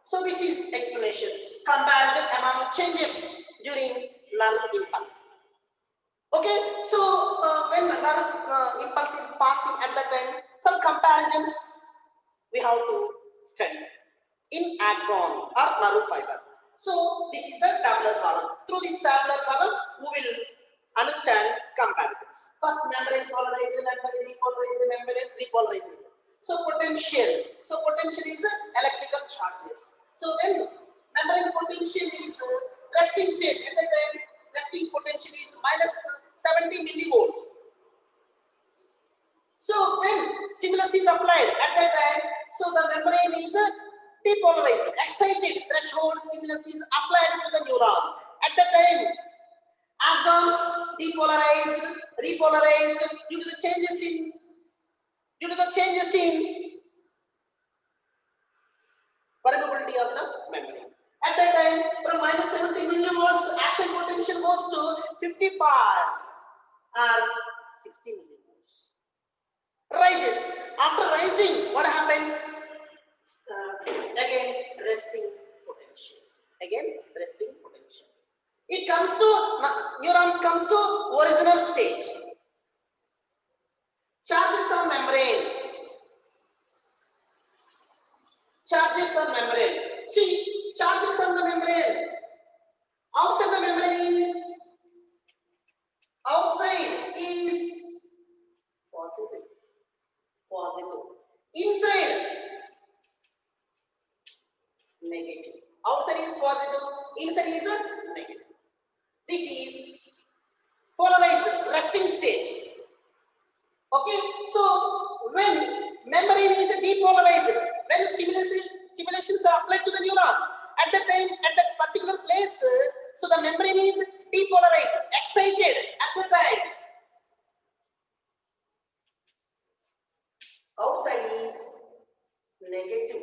So this is explanation. Comparison among changes during nerve impulse. Okay, so when nerve impulse is passing at that time, some comparisons we have to study in axon or nerve fiber. So this is the tabular column. Through this tabular column, we will understand comparisons. First, membrane polarized, membrane repolarized, membrane repolarized. So potential. So potential is the electrical charges. So when membrane potential is resting state, at the time resting potential is minus 70 millivolts. So when stimulus is applied at that time, so the membrane is depolarized, excited, threshold stimulus is applied to the neuron. At that time, axons depolarized, repolarized due to the changes in permeability of the membrane. At that time, from minus 70 millivolts, action potential goes to 55 or 60 millivolts. Rises. After rising, what happens? Again, resting potential. Again, resting potential. It comes to, neurons comes to original state. Charges on membrane. Charges on membrane. See, charges on the membrane. Outside the membrane is positive. Inside negative. Outside is positive, inside is negative. This is polarized resting state. Okay, so when membrane is depolarized, when stimulations are applied to the neuron, at that time, at that particular place, so the membrane is depolarized, excited at the time. Outside is negative.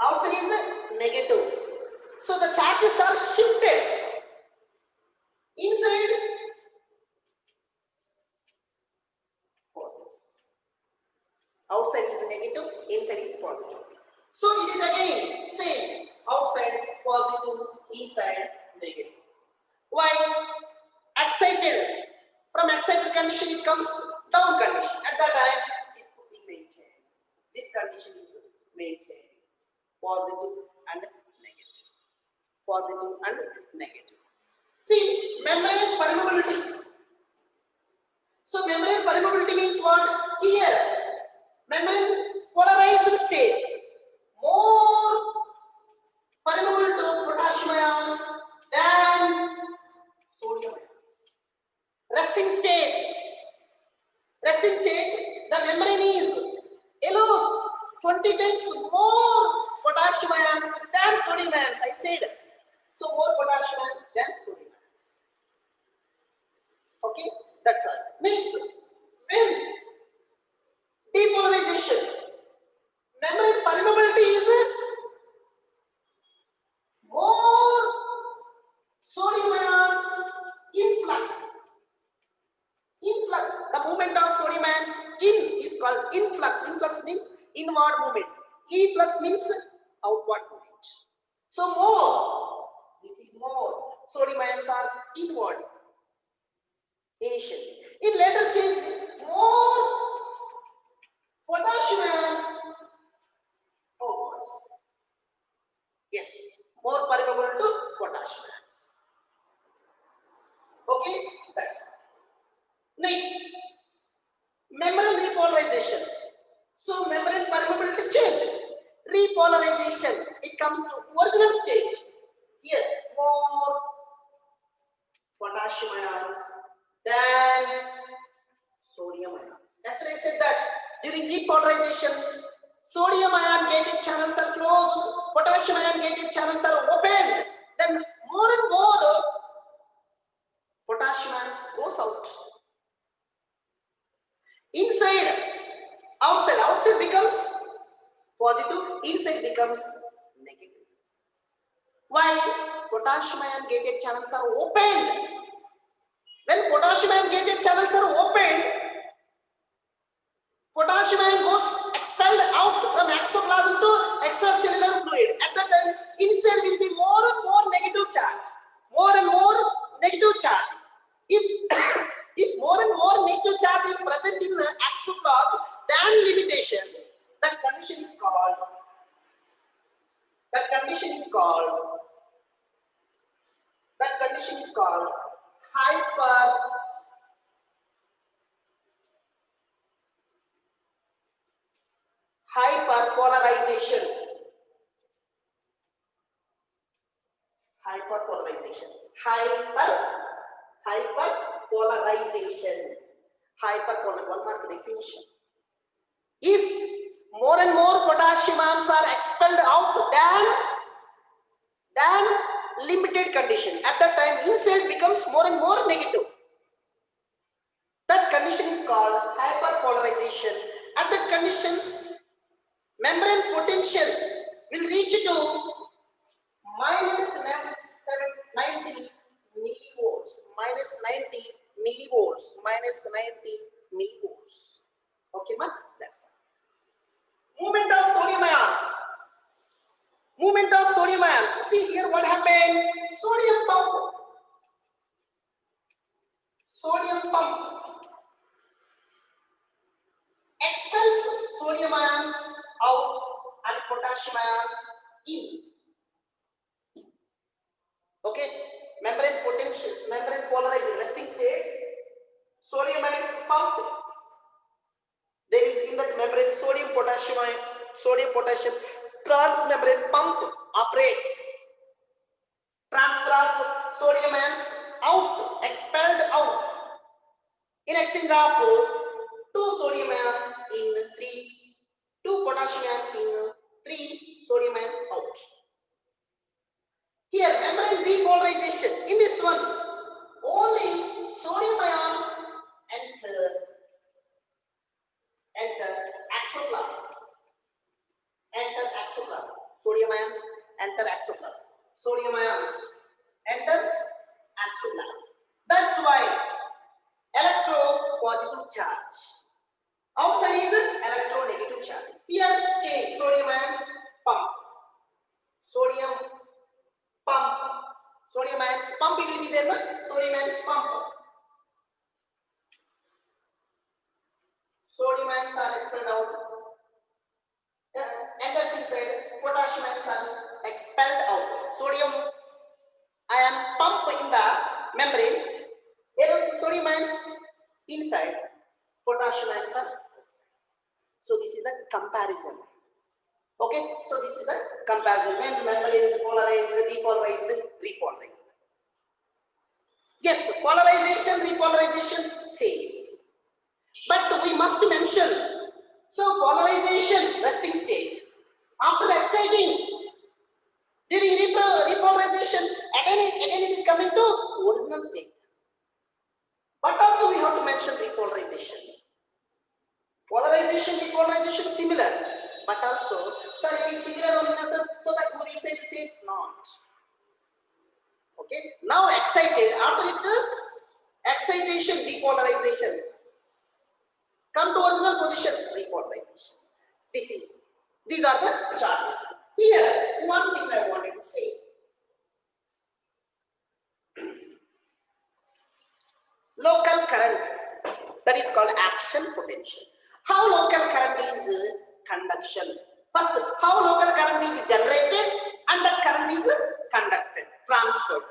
Outside is negative. So the charges are shifted. Inside positive. Outside is negative, inside is positive. So it is again same. Outside positive, inside negative. Why? Excited. From excited condition it comes down condition. At that time it could be maintained. This condition is maintained. Positive and negative. Positive and negative. See, membrane permeability. So membrane permeability means what? Here, membrane polarized state, more permeable to potassium ions than sodium ions. Resting state, the membrane is allows 20 times more potassium ions than sodium ions. I said, so more potassium ions than sodium ions. Okay, that's all. Next, when depolarization, membrane permeability is more sodium ions influx. Influx, the movement of sodium ions in is called influx. Influx means inward movement. Efflux means outward movement. So more, this is more. Sodium ions are inward initially. In later stage, more potassium ions outwards. Yes, more permeable to potassium ions. Okay, that's all. Next, membrane repolarization. So membrane permeability change. Repolarization, it comes to original state. Here, more potassium ions than sodium ions. That's why I said that during repolarization, sodium ion gated channels are closed, potassium ion gated channels are opened. Then more and more potassium ions goes out. Inside, outside becomes positive, inside becomes negative. Why? Potassium ion gated channels are opened. When potassium ion gated channels are opened, potassium positive charge is present in the axoclass, then limitation, that condition is called hyperpolarization. Hyperpolarization. One mark definition. If more and more potassium ions are expelled out, then limited condition. At that time, inside becomes more and more negative. That condition is called hyperpolarization. At that conditions, membrane potential will reach to minus 90 millivolts, minus 90 millivolts. Okay, ma? That's movement of sodium ions. See here what happened? Sodium pump expels sodium ions out and potassium ions in. Okay, membrane polarizing resting state, sodium ions pumped. There is in that membrane sodium potassium transmembrane pump operates. Transfer of sodium ions out, expelled out, in exchange of 2 sodium ions in 2 potassium ions in 3 sodium ions out. Here, membrane depolarization. In this one, only sodium ions enter axoclass. Sodium ions enter axoclass. Sodium ions enters axoclass. That's why electropositive charge. Outside is electronegative charge. Here, say sodium ions pump. Sodium ions pump, it will be there, no? Sodium ions pump. Sodium ions are expelled out. Enters inside. Potassium ions are expelled out. Sodium ion pump in the membrane. There is sodium ions inside. Potassium ions are outside. So this is the comparison. Okay, so this is the comparison when membrane is polarized, depolarized, repolarized. Yes, polarization, repolarization, same. But we must mention, so polarization, resting state. After exciting, during repolarization, again it is coming to original state. But also we have to mention repolarization. Polarization, repolarization similar. But also, sir, it is similar only, sir, so that we will say the same, not. Okay, now excited, after it, excitation, depolarization. Come to original position, repolarization. These are the charges. Here, one thing I wanted to say. Local current, that is called action potential. How local current is conduction? First, how local current is generated and that current is conducted, transferred.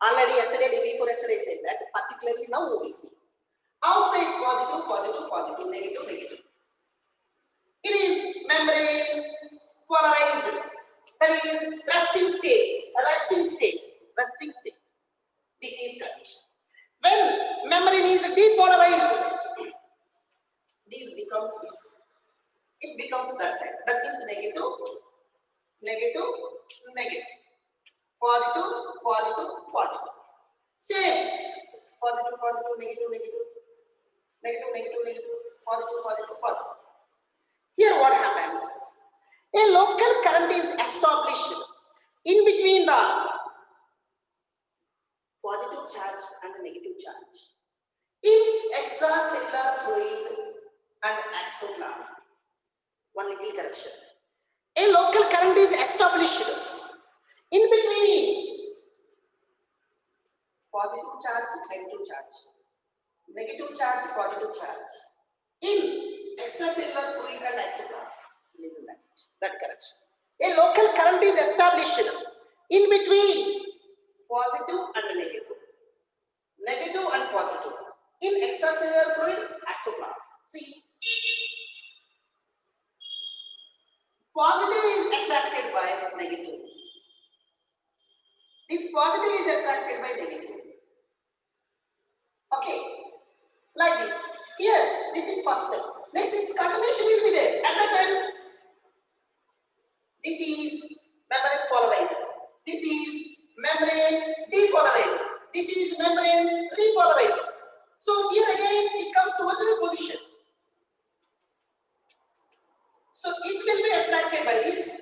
Already yesterday, day before yesterday, I said that, particularly now we will see. Outside positive, negative. It is membrane polarized, that is resting state. This is condition. When membrane is depolarized, this becomes this. It becomes that side. That means negative. Positive. Same. Positive, negative, positive. Here what happens? A local current is established in between the positive charge and the negative charge in extracellular fluid and axoclass. One little correction. A local current is established in between positive charge, negative charge. negative charge, positive charge in extracellular fluid and exoplasm. Listen that correction. A local current is established in between positive and negative and positive in extracellular fluid, exoplasm. See, positive is attracted by negative. This positive is attracted by negative. Okay, like this. Here, this is first step. Next, its continuation will be there. At that time, this is membrane polarizer. This is membrane depolarizer. This is membrane repolarizer. So here again, it comes to original position. So it will be attracted by this.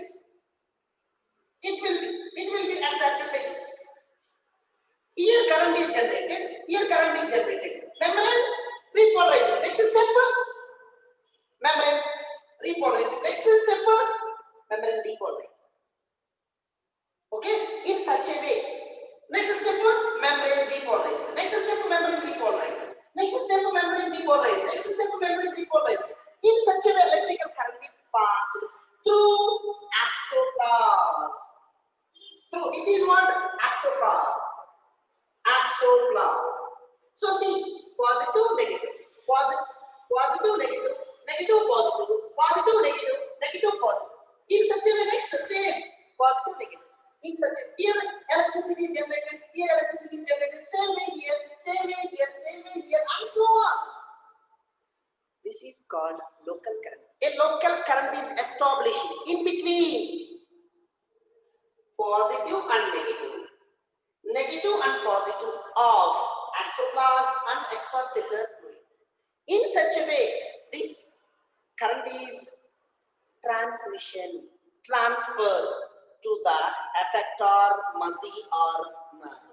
It will be attracted by this. Here current is generated. Here current is generated. Membrane repolarizer. Next step, membrane repolarizer. Next step, membrane depolarizer. Okay, in such a way. Next step, membrane depolarizer. Next step, membrane repolarizer. Next step, membrane depolarizer. Next step, membrane repolarizer. In such a way, electrical current is passed through axoplast. So this is what axoplast. Axoplast. So see, positive, negative, positive, negative, negative, positive, positive, negative, negative, positive. In such a way, next same positive, negative. In such a here electricity is generated, here electricity is generated, same way here, same way here, same way here, and so on. This is called local current. A local current is established in between positive and negative and positive of axoplast and extracellular fluid. In such a way, this current is transfer to the effector muscle or nerve.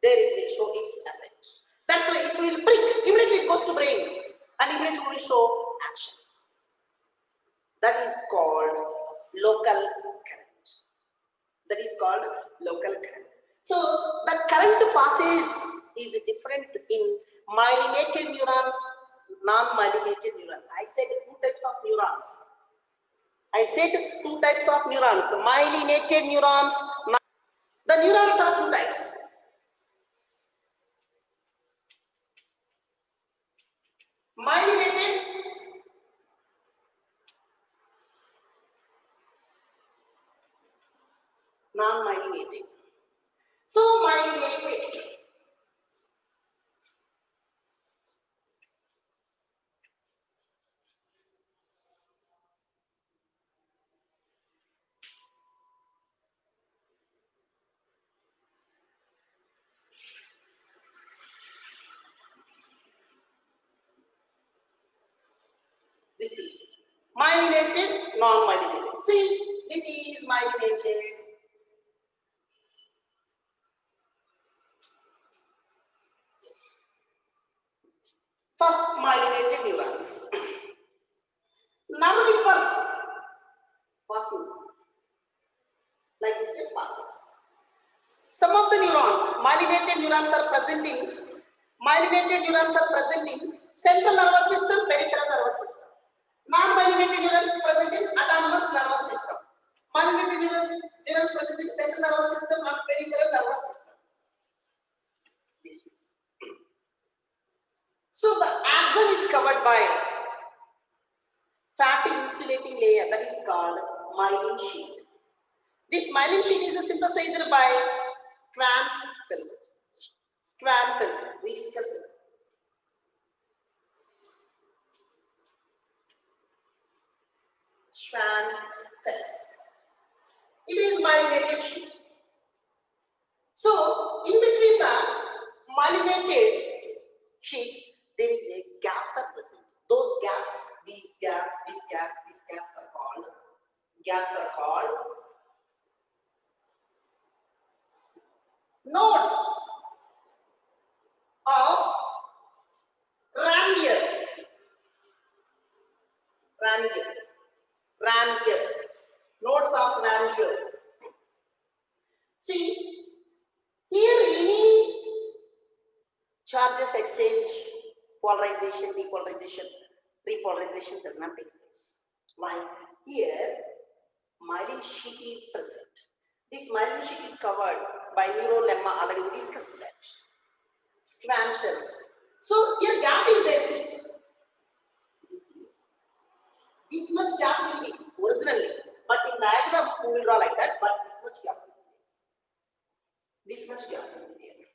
There it will show its effect. That's why if we will prick, immediately it goes to brain and immediately we will show actions. That is called local current. That is called local current. So the current passes is different in myelinated neurons, non-myelinated neurons. I said two types of neurons. Myelinated neurons. The neurons are two types. Myelinated, non-myelinated. So myelinated. This is myelinated, non-myelinated. See, this is myelinated. First, myelinated neurons. Nerve impulse passing like this it passes. Some of the neurons, myelinated neurons are present in central nervous system, peripheral nervous system. Non-myelinated neurons present in autonomous nervous system. Myelinated neurons present in central nervous system and peripheral nervous system. This is. So the axon is covered by fatty insulating layer that is called myelin sheath. This myelin sheath is synthesized by Schwann cells. We discussed it. Schwann cells. It is myelinated sheath. So in between the myelinated sheath, there is a gaps are present. Those gaps, these gaps are called nodes of Ranvier. Nodes of Ranvier. See, here any charges exchange polarization, depolarization, repolarization does not take place. Why? Here, myelin sheet is present. This myelin sheet is covered by neurolemma, already we discussed that. Schwann cells. So here gap is there, see. This much gap will be originally, but in diagram we will draw like that, but this much gap will be there. This much gap will be there.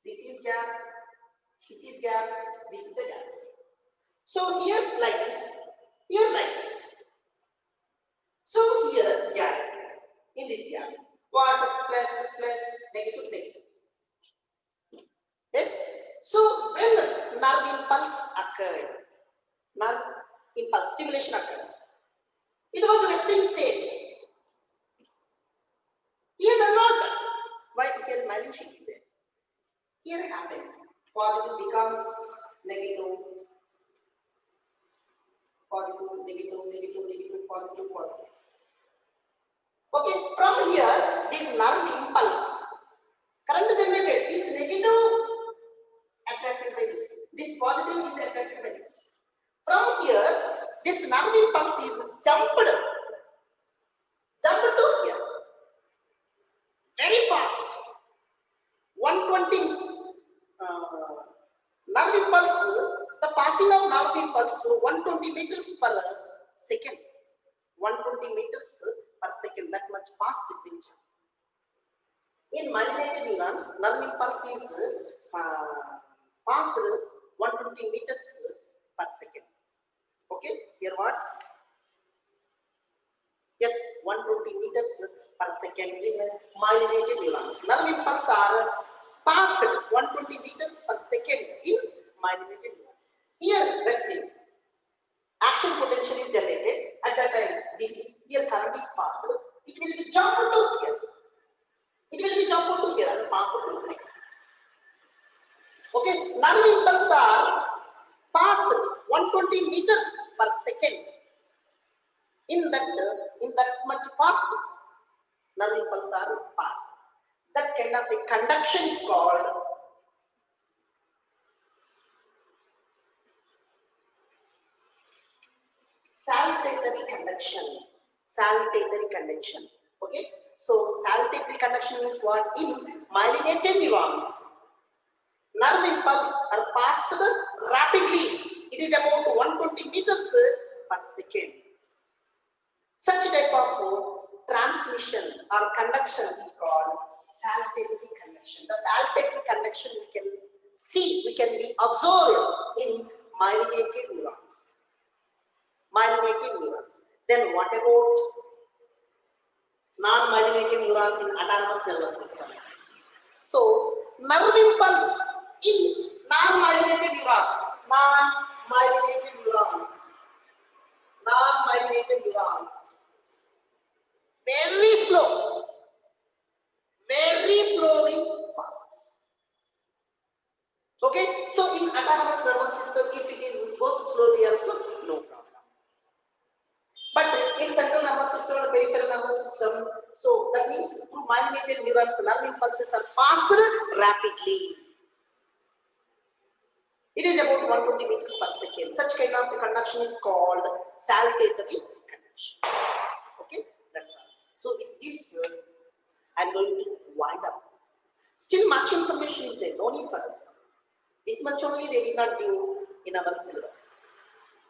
This is gap, this is gap, this is the gap. So here like this, here like this. So here gap, in this gap, what plus, negative, negative. Yes. So when nerve impulse occurred, nerve impulse stimulation occurs, it was a resting state. Here does not. Why? Here myelin sheet is there. Here it happens. Positive becomes negative. Positive, negative, negative, negative, positive, positive. Okay, from here, this nerve impulse, current generated, is negative attracted by this positive is attracted by this. From here, this nerve impulse is jumped to here, very fast, 120 nerve impulse, the passing of nerve impulse 120 meters per second, 120 meters per second, that much fast it will jump. In myelinated neurons, nerve impulse is passed 120 meters per second. Okay, here what? Yes, 120 meters per second in myelinated neurons. Nerve impulse are passed 120 meters per second in myelinated neurons. Here, resting. Action potential is generated. At that time, this is here current is passed. It will be jumped to here. It will be jumped to here and passed to next. Okay, nerve impulse are passed 120 meters per second. In that much fast, nerve impulse are passed. That kind of a conduction is called saltatory conduction. Saltatory conduction. Okay, so saltatory conduction means what? In myelinated neurons, nerve impulse are passed rapidly. It is about 120 meters per second. Such type of transmission or conduction is called saltatory conduction. The saltatory conduction we can see, we can be observed in myelinated neurons. Myelinated neurons. Then what about non-myelinated neurons in autonomous nervous system? So nerve impulse in non-myelinated neurons. Non-myelinated neurons. Non-myelinated neurons. Very slow. Very slowly passes. Okay, so in autonomous nervous system, if it is goes slowly also, no problem. But in central nervous system and peripheral nervous system, so that means through myelinated neurons, the nerve impulses are passed rapidly. It is about 120 meters per second. Such kind of conduction is called saltatory conduction. Okay, that's all. So in this, I am going to wind up. Still much information is there, no need for us. This much only they did not give in our syllabus.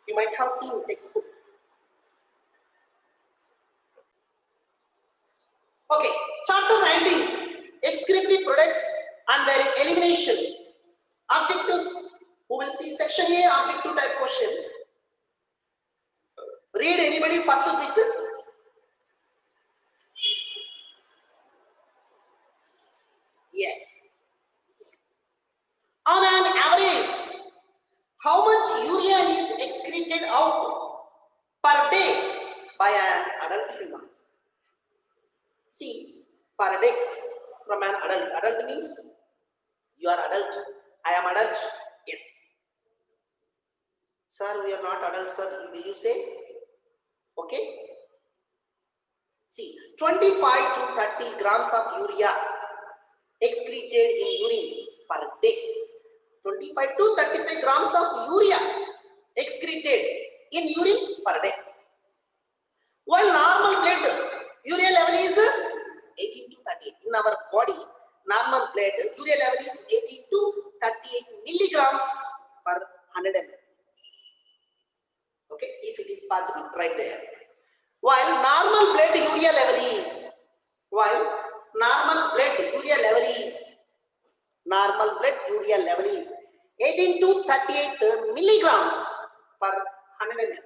You might have seen textbook. Okay, chapter 19, excretory products and their elimination. Objectives, we will see section A, objective type questions. Read anybody first with it? Yes. On an average, how much urea is excreted out per day by an adult human? See, per day from an adult. Adult means you are adult. I am adult. Yes. Sir, we are not adult, sir. Will you say? Okay. See, 25 to 30 grams of urea excreted in urine per day. 25 to 35 grams of urea excreted in urine per day. While normal blood urea level is 18 to 38. In our body, normal blood urea level is 18 to 38 milligrams per 100 ml. Okay, if it is possible, right there. While normal blood urea level is, 18 to 38 milligrams per 100 ml.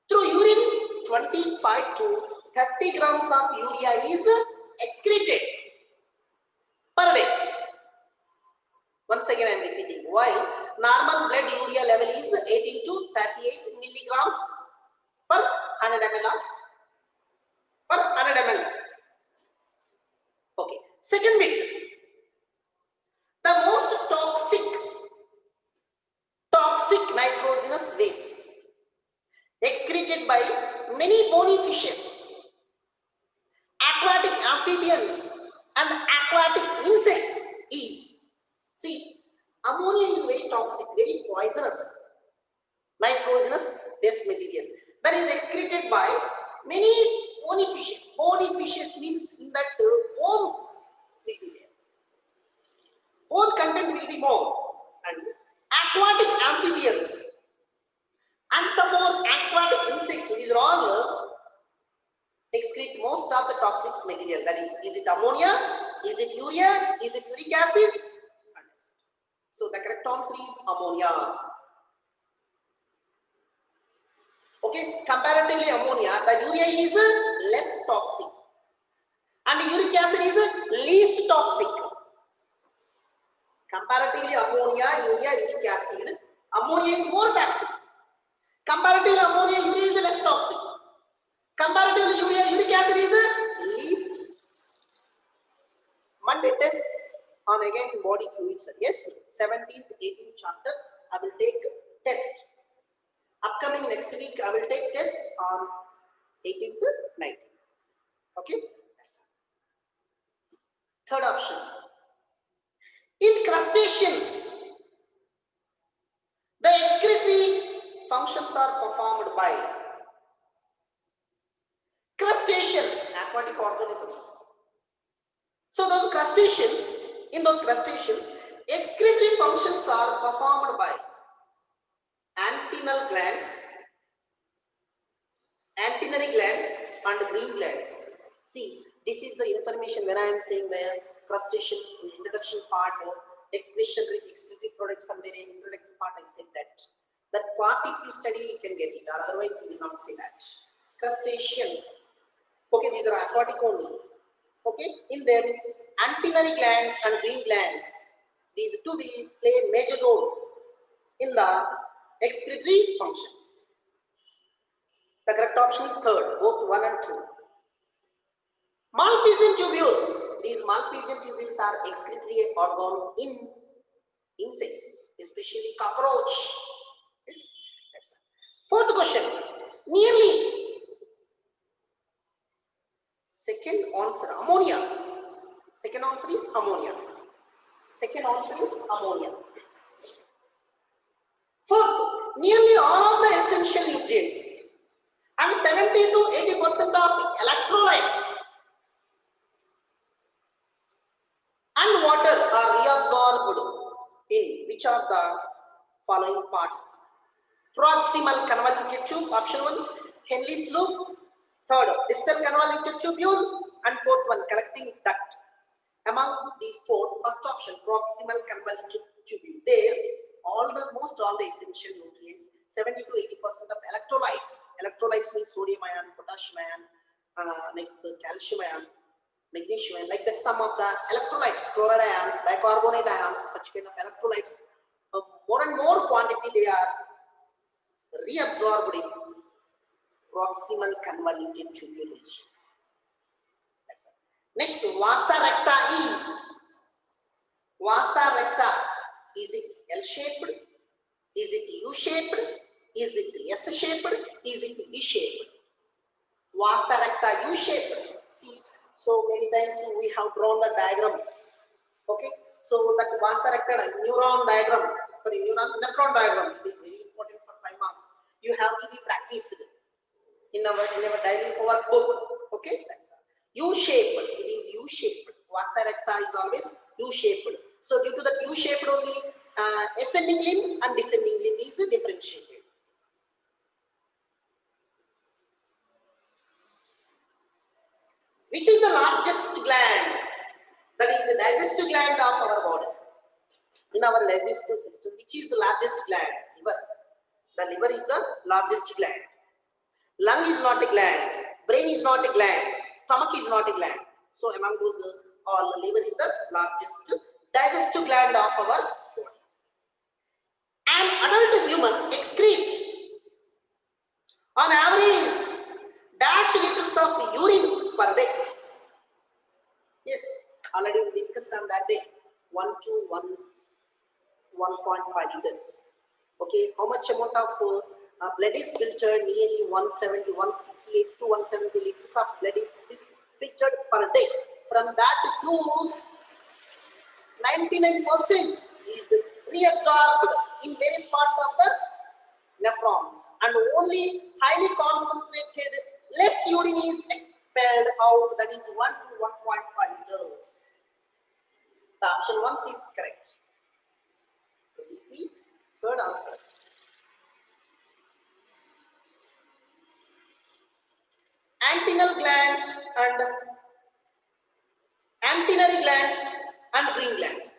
Through urine, 25 to 30 grams of urea is excreted per day. Once again I am repeating, while normal blood urea level is 18 to 38 milligrams per 100 ml. Okay. Second bit, the most toxic nitrogenous waste excreted by many bony fishes, aquatic amphibians and aquatic insects is, see, ammonia is very toxic, very poisonous nitrogenous waste material that is excreted by many bony fishes. Bony fishes means in that bone will be there. Bone content will be more, and aquatic amphibians and some more aquatic insects. These are all excrete most of the toxic material. That is it ammonia? Is it urea? Is it uric acid? So the correct answer is ammonia. Okay, comparatively ammonia, the urea is less toxic and the uric acid is least toxic. Comparatively ammonia, urea, uric acid, ammonia is more toxic. Comparatively ammonia, urea is less toxic. Comparatively urea, uric acid is least. Monday test on again body fluids. Yes, 17th, 18th chapter I will take test. Upcoming next week I will take test on 18th, 19th. Okay, that's it. Third option. In crustaceans, the excretory functions are performed by crustaceans, aquatic organisms. So those crustaceans, in those crustaceans, excretory functions are performed by antennal glands, antennary glands and green glands. See, this is the information when I am saying the crustaceans introduction part, excretory products and the introductory part, I said that. That part if you study you can get it, or otherwise you will not say that. Crustaceans, okay, these are aquatic only. Okay, in them antennary glands and green glands, these two will play a major role in the excretory functions. The correct option is third, both 1 and 2. Malpighian tubules, these Malpighian tubules are excretory organs in insects, especially cockroach. Yes, that's it. Fourth question, nearly. Second answer, ammonia. Second answer is ammonia. Second answer is ammonia. Fourth, nearly all of the essential nutrients and 70 to 80% of electrolytes and water are reabsorbed in which of the following parts? Proximal convoluted tube, option 1, Henle's loop. Third, distal convoluted tubule, and fourth one, collecting duct. Among these four, first option, proximal convoluted tubule. There, most all the essential nutrients, 70 to 80% of electrolytes. Electrolytes means sodium ion, potassium ion, next calcium ion, magnesium ion. Like that, some of the electrolytes, chloride ions, bicarbonate ions, such kind of electrolytes, more and more quantity they are reabsorbed in proximal convoluted tubulation. That's it. Next, vasa recta is. Vasa recta, is it L-shaped? Is it U-shaped? Is it S-shaped? Is it V-shaped? Vasa recta U-shaped. See, so many times we have drawn the diagram. Okay, So that vas-directed neuron diagram, nephron diagram, it is very important for 5 marks. You have to be practiced in our daily workbook. Okay, that's U-shaped. It is U-shaped. Vasa recta is always U-shaped. So due to that U-shaped only, ascending limb and descending limb is differentiated. Which is the largest gland? That is the digestive gland of our body. In our digestive system, which is the largest gland? Liver. The liver is the largest gland. Lung is not a gland. Brain is not a gland. Stomach is not a gland. So among those, all liver is the largest digestive gland of our body. An adult human excretes on average dash liters of urine per day. Yes, already we discussed on that day. 1 to 1.5 liters. Okay, how much amount of blood is filtered? Nearly 170, 168 to 170 liters of blood is filtered per day. From that use, 99% is reabsorbed in various parts of the nephrons, and only highly concentrated, less urine is expelled out, that is 1 to 1.5 liters. The option 1 is correct. Repeat, third answer. Antennal glands and antennary glands and green glands.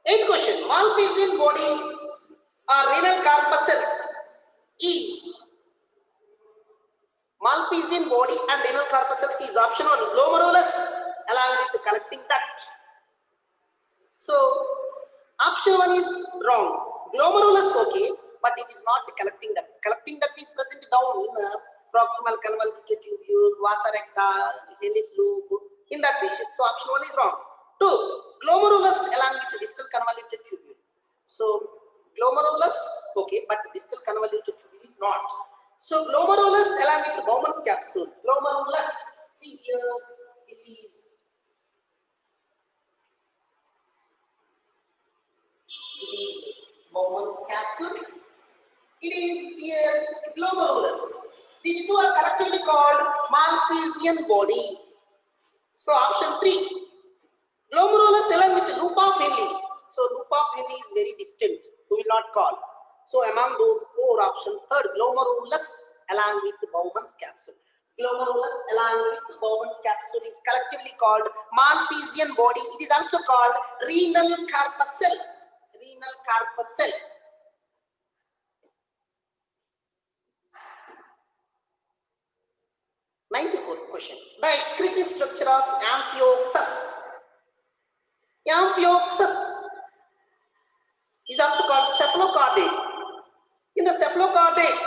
Eighth question, Malpighian body or renal corpuscles is Malpighian body and renal corpuscles is option 1, glomerulus along with the collecting duct. So option 1 is wrong. Glomerulus okay, but it is not the collecting duct. Collecting duct is present down in proximal convoluted tubule, vasa recta, Henle's loop, in that region. So option 1 is wrong. 2, glomerulus along with the distal convoluted tubule. So glomerulus okay, but distal convoluted tubule is not. So glomerulus along with the Bowman's capsule. Glomerulus, see here, this is Bowman's capsule. It is here glomerulus. These two are collectively called Malpighian body. So option 3. Glomerulus along with the loop of Henle. So loop of Henle is very distant. We will not call. So among those 4 options, third, glomerulus along with the Bowman's capsule. Glomerulus along with the Bowman's capsule is collectively called Malpighian body. It is also called renal corpuscle. Renal corpuscle. Ninth question. The excretory structure of Amphioxus. Amphioxus is also called cephalocardate. In the cephalocardates,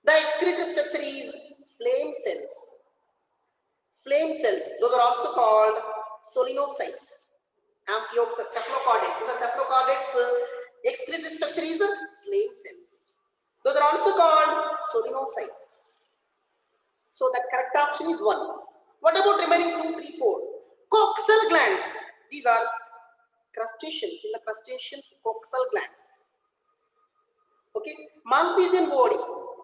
the excretory structure is flame cells. Flame cells, those are also called solenocytes. Amphioxus, cephalocardates. In the cephalocardates, excretory structure is flame cells. Those are also called solenocytes. So the correct option is 1. What about remaining 2, 3, 4? Coxal glands. These are crustaceans. In the crustaceans, coxal glands. Okay. Malpighian body,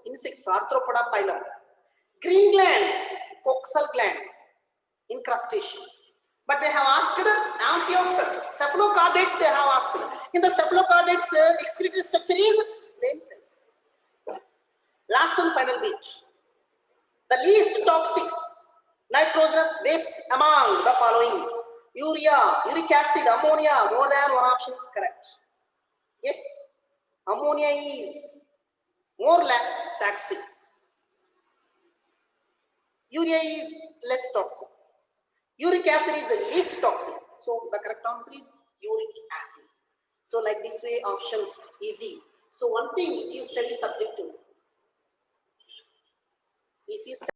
insects, Arthropoda phylum. Green gland, coxal gland in crustaceans. But they have asked Amphioxus. Cephalocardates they have asked. In the cephalocardates, excretory structure is flame cells. Last and final bit. The least toxic nitrogenous base among the following: urea, uric acid, ammonia. More than one option is correct. Yes, ammonia is more toxic. Urea is less toxic. Uric acid is the least toxic. So the correct answer is uric acid. So like this way, options easy. So one thing, if you study subject 2, if you study